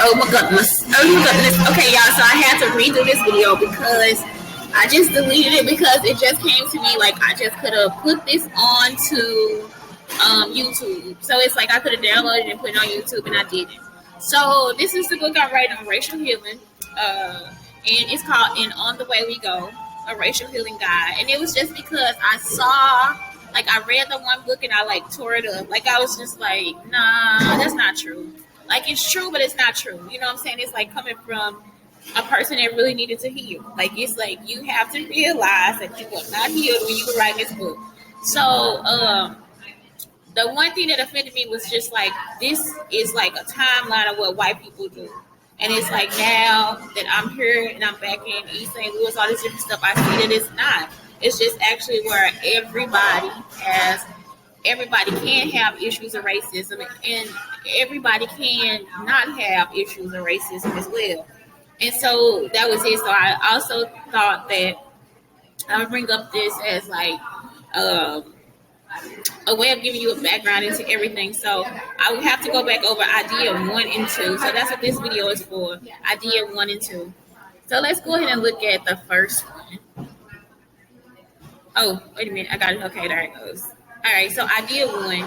Oh my goodness. Oh my goodness. Okay, y'all. So I had to redo this video because I just deleted it because it just came to me like I just could have put this onto YouTube. So it's like I could have downloaded it and put it on YouTube, and I didn't. So this is the book I write on racial healing, and it's called "And On the Way We Go: A Racial Healing Guide." And it was just because I saw. Like, I read the one book and I, like, tore it up. Like, I was just like, nah, that's not true. Like, it's true, but it's not true. You know what I'm saying? It's, like, coming from a person that really needed to heal. Like, it's like you have to realize that you were not healed when you were writing this book. So, the one thing that offended me was just, like, this is, like, a timeline of what white people do. And it's like now that I'm here and I'm back in East St. Louis, all this different stuff, I see that it's not. It's just actually where everybody can have issues of racism, and everybody can not have issues of racism as well. And so that was it. So I also thought that I would bring up this as like a way of giving you a background into everything. So I would have to go back over idea 1 and 2. So that's what this video is for, idea 1 and 2. So let's go ahead and look at the first one. Oh, wait a minute. I got it. Okay, there it goes. All right. So idea 1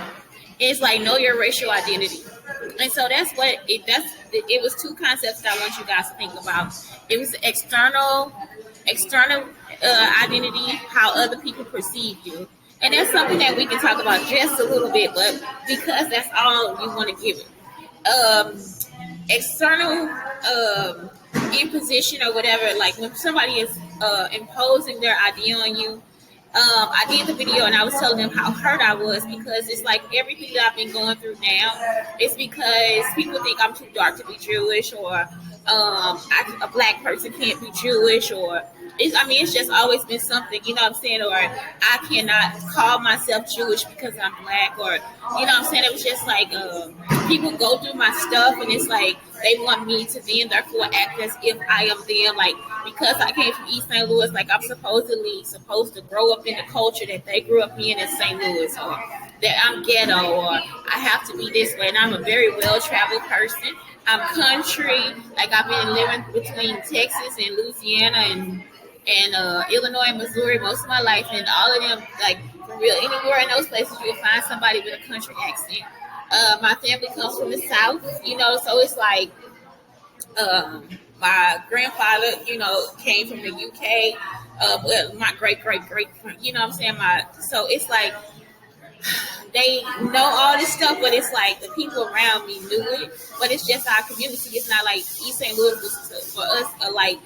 is like know your racial identity. And so that's what it was 2 concepts that I want you guys to think about. It was external identity, how other people perceive you. And that's something that we can talk about just a little bit, but because that's all you want to give it. External imposition or whatever, like when somebody is imposing their idea on you. I did the video and I was telling them how hurt I was because it's like everything that I've been going through now is because people think I'm too dark to be Jewish, or a black person can't be Jewish, or it's just always been something, you know what I'm saying, or I cannot call myself Jewish because I'm black, or, you know what I'm saying, it was just like people go through my stuff and it's like they want me to then therefore act as if I am them, like because I came from East St. Louis, like I'm supposed to grow up in the culture that they grew up in St. Louis, or that I'm ghetto, or I have to be this way, and I'm a very well-traveled person. I'm country, like I've been living between Texas and Louisiana and Illinois and Missouri most of my life, and all of them, like for real, anywhere in those places you'll find somebody with a country accent. My family comes from the South, you know, so it's like my grandfather, you know, came from the UK. Well, my great, you know what I'm saying? So it's like they know all this stuff, but it's like the people around me knew it. But it's just our community. It's not like East St. Louis was for us.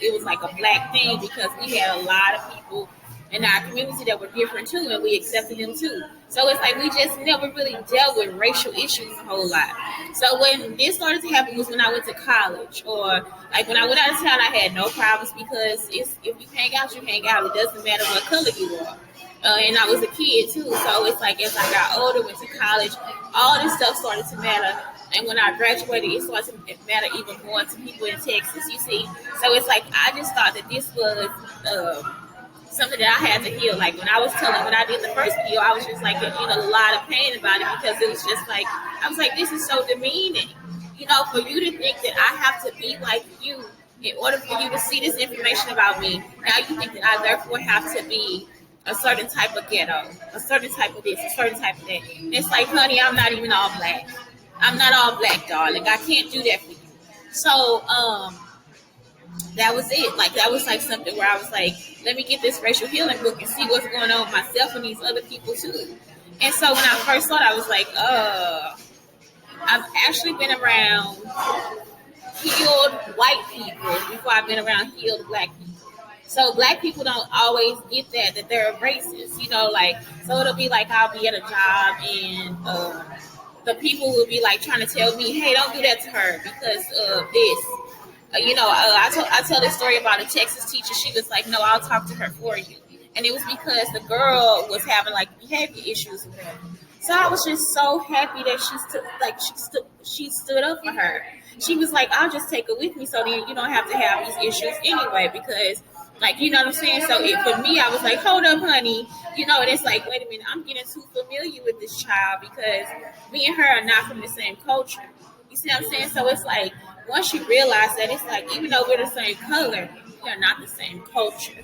It was like a black thing because we had a lot of people in our community that were different too, and we accepted them too. So it's like we just never really dealt with racial issues a whole lot. So when this started to happen was when I went to college, or like when I went out of town, I had no problems because if you hang out, you hang out. It doesn't matter what color you are. And I was a kid too, so it's like as I got older, went to college, all this stuff started to matter. And when I graduated, it started to matter even more to people in Texas, you see. So it's like I just thought that this was something that I had to heal. Like when I did the first video, I was just like in a lot of pain about it because it was just like, I was like, this is so demeaning. You know, for you to think that I have to be like you in order for you to see this information about me. Now you think that I therefore have to be a certain type of ghetto, a certain type of this, a certain type of that. And it's like, honey, I'm not even all black. I'm not all black, darling. I can't do that for you. So, that was it. Like, that was like something where I was like, let me get this racial healing book and see what's going on with myself and these other people too. And so when I first saw it, I was like, I've actually been around healed white people before I've been around healed black people. So black people don't always get that they're racist, you know, like, so it'll be like I'll be at a job and the people will be like trying to tell me, hey, don't do that to her because of this. I tell this story about a Texas teacher. She was like, no, I'll talk to her for you. And it was because the girl was having like behavior issues with her. So I was just so happy that she stood up for her. She was like, I'll just take her with me so then you don't have to have these issues anyway, because like, you know what I'm saying? So for me, I was like, hold up, honey. You know, and it's like, wait a minute, I'm getting too familiar with this child because me and her are not from the same culture. You see what I'm saying? So it's like, once you realize that, it's like, even though we're the same color, we are not the same culture.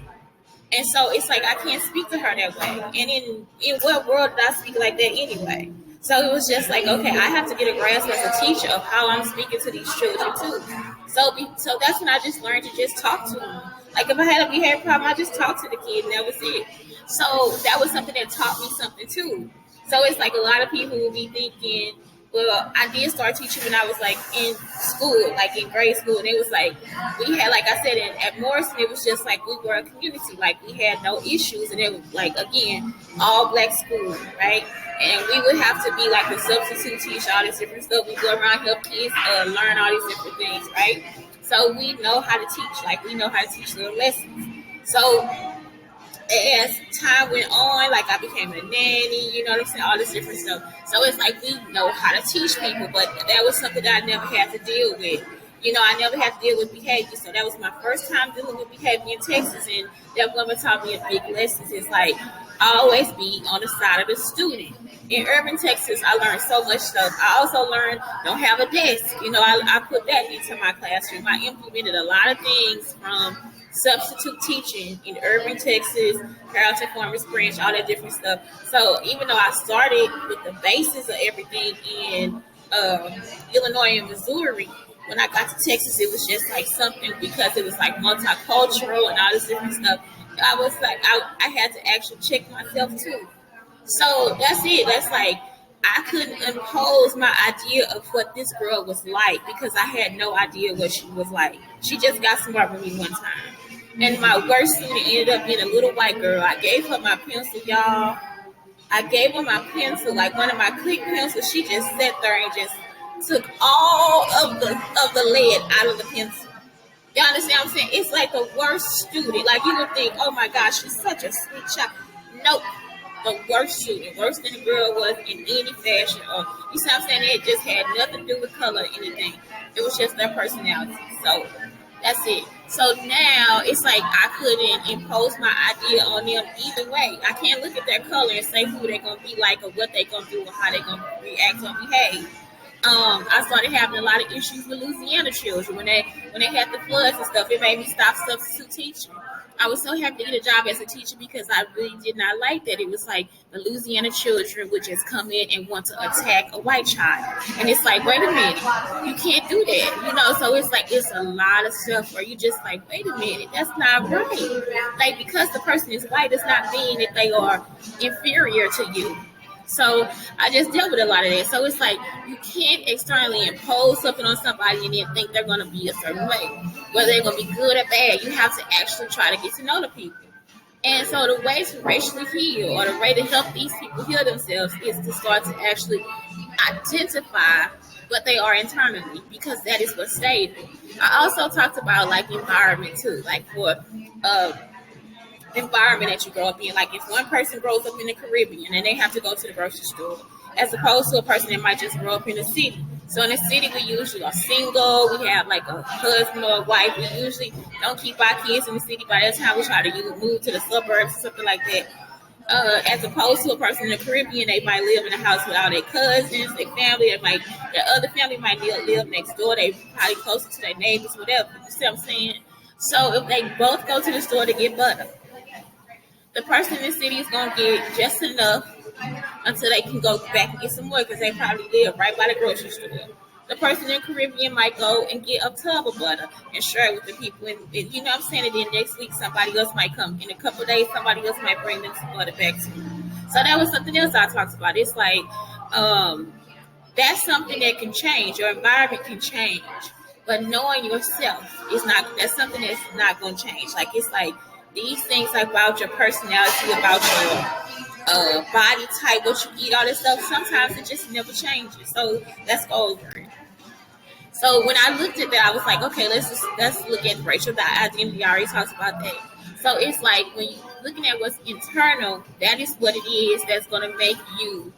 And so it's like I can't speak to her that way. And in what world did I speak like that anyway? So it was just like, okay, I have to get a grasp as a teacher of how I'm speaking to these children too. So that's when I just learned to just talk to them. Like if I had a behavior problem, I just talked to the kid, and that was it. So that was something that taught me something too. So it's like a lot of people will be thinking, well, I did start teaching when I was like in school, like in grade school, and it was like we had, like I said, at Morrison, it was just like we were a community, like we had no issues, and it was like, again, all black school, right? And we would have to be like the substitute teacher, all this different stuff. We go around, help kids learn all these different things, right? So we know how to teach, like we know how to teach little lessons. So as time went on, like I became a nanny, you know what I'm saying, all this different stuff. So it's like we know how to teach people, but that was something that I never had to deal with. You know, I never had to deal with behavior. So that was my first time dealing with behavior in Texas, and that woman taught me a big lesson. It's like always be on the side of the student. In urban Texas, I learned so much stuff. I also learned don't have a desk. You know, I put that into my classroom. I implemented a lot of things from substitute teaching in urban Texas, Carrollton Farmers Branch, all that different stuff. So even though I started with the basis of everything in Illinois and Missouri, when I got to Texas, it was just like something, because it was like multicultural and all this different stuff. I was like, I had to actually check myself too. So that's it. That's like I couldn't impose my idea of what this girl was like because I had no idea what she was like. She just got smart with me one time. And my worst student ended up being a little white girl. I gave her my pencil, y'all. I gave her my pencil, like one of my click pencils. She just sat there and just took all of the lead out of the pencil. You understand what I'm saying? It's like the worst student. Like you would think, oh my gosh, she's such a sweet child. Nope. The worst student, worse than the girl was in any fashion. Or you see what I'm saying? It just had nothing to do with color or anything. It was just their personality. So that's it. So now it's like I couldn't impose my idea on them either way. I can't look at their color and say who they're gonna be like or what they're gonna do or how they're gonna react or behave. I started having a lot of issues with Louisiana children when they had the floods and stuff. It made me stop substitute teaching. I was so happy to get a job as a teacher because I really did not like that. It was like the Louisiana children would just come in and want to attack a white child. And it's like, wait a minute, you can't do that. You know, so it's like it's a lot of stuff where you just like, wait a minute, that's not right. Like because the person is white does not mean that they are inferior to you. So I just dealt with a lot of that. So it's like you can't externally impose something on somebody and then think they're going to be a certain way, whether they're going to be good or bad. You have to actually try to get to know the people. And so the way to racially heal, or the way to help these people heal themselves, is to start to actually identify what they are internally, because that is what's stable. I also talked about like environment too, like for environment that you grow up in. Like if one person grows up in the Caribbean and they have to go to the grocery store, as opposed to a person that might just grow up in the city. So in the city, we usually are single. We have like a husband or a wife. We usually don't keep our kids in the city. By that time, we try to move to the suburbs or something like that. As opposed to a person in the Caribbean, they might live in a house with all their cousins, their family. Their other family might live next door. They probably closer to their neighbors, whatever. You see what I'm saying? So if they both go to the store to get butter, the person in the city is going to get just enough until they can go back and get some more because they probably live right by the grocery store. The person in the Caribbean might go and get a tub of butter and share it with the people. And you know what I'm saying? And then next week, somebody else might come. In a couple of days, somebody else might bring them some butter back to you. So that was something else I talked about. It's like that's something that can change. Your environment can change. But knowing yourself is not, that's something that's not going to change. Like, it's like these things about your personality, about your body type, what you eat, all this stuff, sometimes it just never changes. So let's go over it. So when I looked at that, I was like, okay, let's look at racial identity. I already talked about that. So it's like when you're looking at what's internal, that is what it is that's going to make you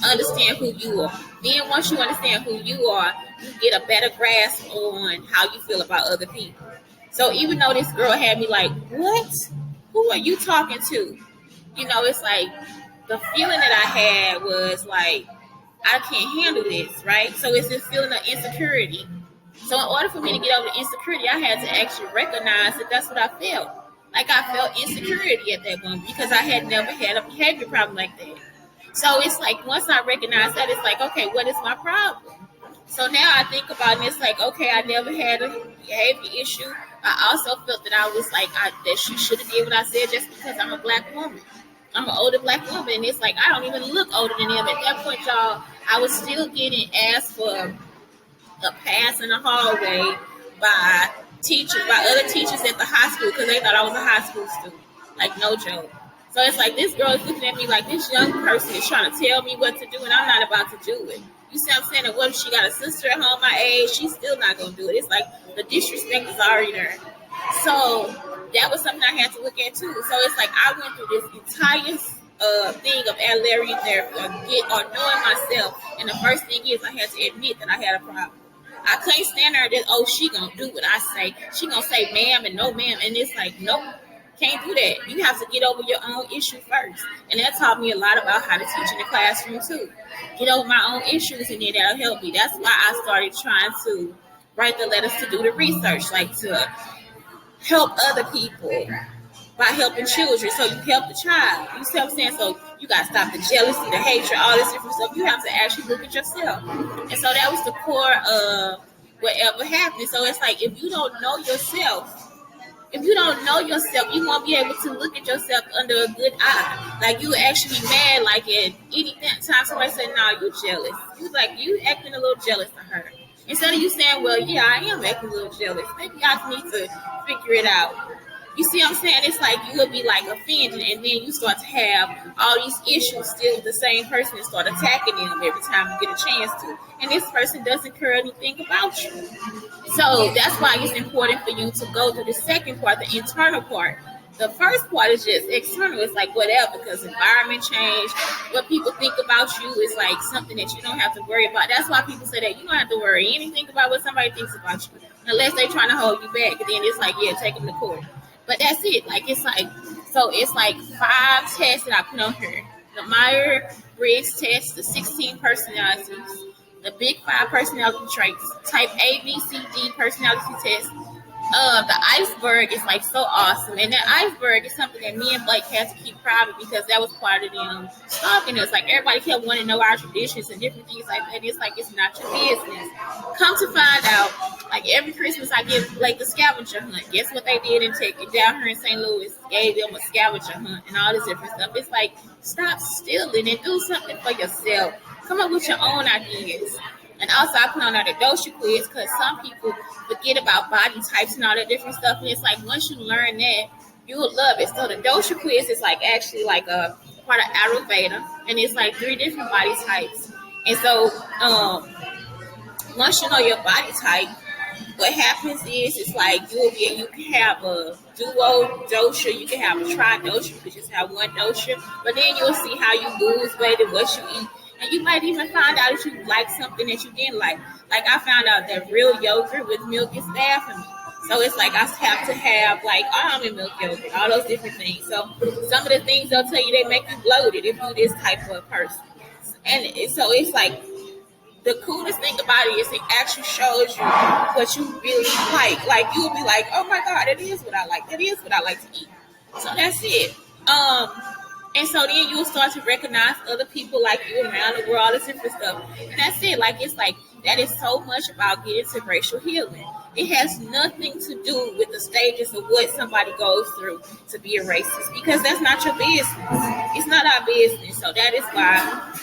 understand who you are. Then once you understand who you are, you get a better grasp on how you feel about other people. So even though this girl had me like, what? Who are you talking to? You know, it's like the feeling that I had was like, I can't handle this, right? So it's this feeling of insecurity. So in order for me to get over the insecurity, I had to actually recognize that that's what I felt. Like I felt insecurity at that moment because I had never had a behavior problem like that. So it's like once I recognize that, it's like, okay, what is my problem? So now I think about it, and it's like, okay, I never had a behavior issue. I also felt that I was like, that she should have did what I said just because I'm a black woman. I'm an older black woman, and it's like I don't even look older than them. At that point, y'all, I was still getting asked for a pass in the hallway by other teachers at the high school because they thought I was a high school student. Like, no joke. So it's like this girl is looking at me like this young person is trying to tell me what to do, and I'm not about to do it. You see what I'm saying? And what if she got a sister at home my age? She's still not going to do it. It's like the disrespect is already there. So that was something I had to look at too. So it's like I went through this entire thing of Adlerian therapy or knowing myself. And the first thing is I had to admit that I had a problem. I couldn't stand there and just, oh, she gonna do what I say. She gonna say ma'am and no ma'am. And it's like, nope, can't do that. You have to get over your own issue first. And that taught me a lot about how to teach in the classroom too. Get over my own issues and then that'll help me. That's why I started trying to write the letters to do the research, like to help other people by helping children. So you help the child. You see what I'm saying? So you got to stop the jealousy, the hatred, all this different stuff. You have to actually look at yourself. And so that was the core of whatever happened. So it's like if you don't know yourself, you won't be able to look at yourself under a good eye. Like you actually be mad, like at any time somebody said, "No, you jealous." You acting a little jealous to her. Instead of you saying, "Well, yeah, I am acting a little jealous. Maybe I need to figure it out." You see what I'm saying? It's like you will be like offended, and then you start to have all these issues still with the same person and start attacking them every time you get a chance to. And this person doesn't care anything about you. So that's why it's important for you to go to the second part, the internal part. The first part is just external. It's like whatever, because environment change, what people think about you is like something that you don't have to worry about. That's why people say that you don't have to worry anything about what somebody thinks about you, unless they're trying to hold you back. And then it's like, yeah, take them to court. But that's it. Like it's like, so it's like 5 tests that I put on here. The Myers-Briggs test, the 16 personalities, the Big 5 personality traits, type A, B, C, D personality test. The iceberg is like so awesome, and that iceberg is something that me and Blake had to keep private because that was part of them stalking us. Like everybody kept wanting to know our traditions and different things like that. And it's like it's not your business. Come to find out, like every Christmas I give Blake a scavenger hunt. Guess what they did and take it down here in St. Louis? Gave them a scavenger hunt and all this different stuff. It's like stop stealing and do something for yourself. Come up with your own ideas. And also, I put on there the dosha quiz because some people forget about body types and all that different stuff. And it's like once you learn that, you will love it. So the dosha quiz is like actually like a part of Ayurveda, and it's like 3 different body types. And so once you know your body type, what happens is it's like you can have a duo dosha, you can have a tri dosha, you can just have one dosha, but then you'll see how you lose weight and what you eat. And you might even find out if you like something that you didn't like. Like I found out that real yogurt with milk is bad for me. So it's like I have to have like almond milk yogurt, all those different things. So some of the things they'll tell you they make you bloated if you're this type of person. And so it's like the coolest thing about it is it actually shows you what you really like. Like you'll be like, oh my God, that is what I like. That is what I like to eat. So that's it. And so then you'll start to recognize other people like you around the world, all this different stuff. And that's it. Like, it's like, that is so much about getting to racial healing. It has nothing to do with the stages of what somebody goes through to be a racist, because that's not your business. It's not our business. So that is why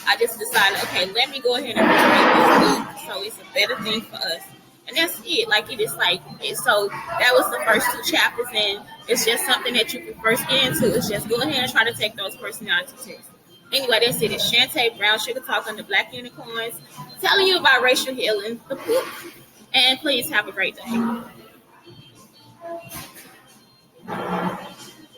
I just decided, okay, let me go ahead and read this book so it's a better thing for us. And that's it. Like, it is like, so that was the first 2 chapters, and it's just something that you can first get into. It's just go ahead and try to take those personality tests. Anyway, that's it. It's Shante, Brown Sugar Talk on the Black Unicorns, telling you about racial healing, the book. And please have a great day.